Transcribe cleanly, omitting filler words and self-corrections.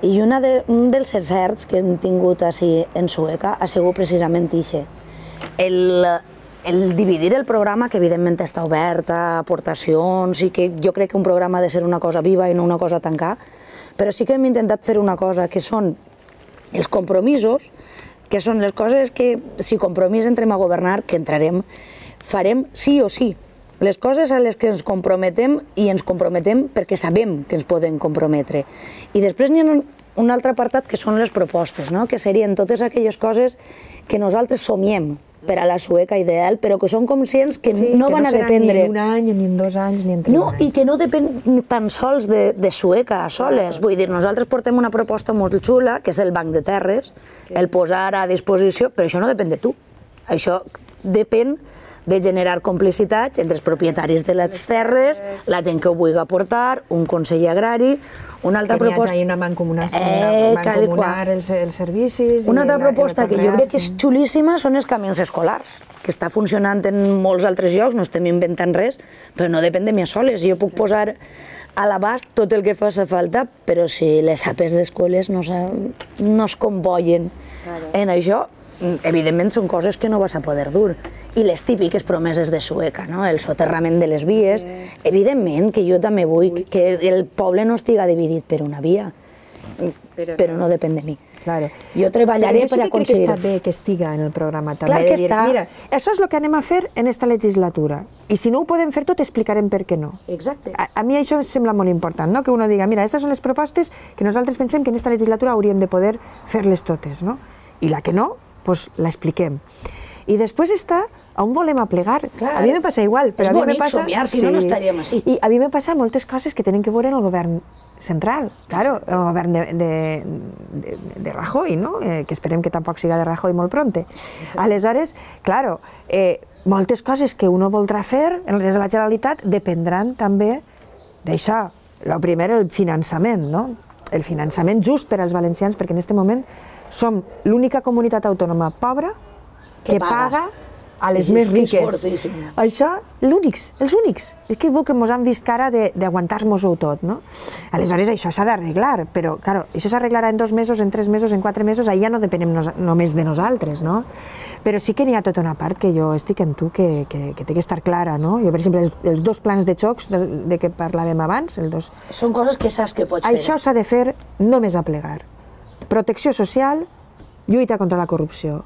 I un dels encerts que hem tingut així en Sueca ha sigut precisament això. El dividir el programa, que evidentment està obert a aportacions i que jo crec que un programa ha de ser una cosa viva i no una cosa tancada, però sí que hem intentat fer una cosa que són els compromisos, que són les coses que, si compromís entrem a governar, que entrarem, farem sí o sí. Les coses a les que ens comprometem i ens comprometem perquè sabem que ens podem comprometre. I després n'hi ha un altre apartat que són les propostes, que serien totes aquelles coses que nosaltres somiem per a la Sueca ideal, però que som conscients que no van a dependre... Ni en un any, ni en 2 anys, ni en 3 anys. No, i que no depèn tan sols de Sueca soles. Vull dir, nosaltres portem una proposta molt xula, que és el banc de terres, el posar a disposició, però això no depèn de tu. Això depèn de generar complicitats entre els propietaris de les terres, la gent que ho vulgui aportar, un consell agrari, una altra proposta... Que n'hi hagi una mancomunar els servicis... Una altra proposta que jo crec que és xulíssima són els camions escolars, que està funcionant en molts altres llocs, no estem inventant res, però no depèn de mi soles. Jo puc posar a l'abast tot el que faci falta, però si les apes d'escoles no es convoyen en això, evidentment són coses que no vas a poder dur. I les típiques promeses de Sueca, el soterrament de les vies. Evidentment que jo també vull que el poble no estiga dividit per una via, però no depèn de mi. Jo treballaré per aconseguir... Però jo sí que crec que està bé que estiga en el programa també. Clar que està. Mira, això és el que anem a fer en esta legislatura. I si no ho podem fer tot, explicarem per què no. Exacte. A mi això em sembla molt important, que uno diga, mira, aquestes són les propostes que nosaltres pensem que en esta legislatura hauríem de poder fer-les totes, i la que no, doncs l'expliquem. I després està on volem aplegar. A mi me passa igual. És bonic somiar, si no, no estaríem així. I a mi me passa moltes coses que tenen que veure en el govern central, claro, el govern de Rajoy, que esperem que tampoc siga de Rajoy molt pronte. Aleshores, claro, moltes coses que uno voldrà fer des de la Generalitat dependran també d'això. El primer, el finançament, el finançament just per als valencians, perquè en aquest moment som l'única comunitat autònoma pobra que paga a les més riques. Això, els únics. És que ens han vist cara d'aguantar-nos-ho tot. Aleshores, això s'ha d'arreglar, però, clar, això s'arreglarà en 2 mesos, en 3 mesos, en 4 mesos, allà no depenem només de nosaltres, però sí que n'hi ha tota una part que jo estic en tu que té que estar clara, Jo, per exemple, els 2 plans de xocs de què parlàvem abans, són coses que saps que pots fer. Això s'ha de fer només a plegar. Protecció social, lluita contra la corrupció.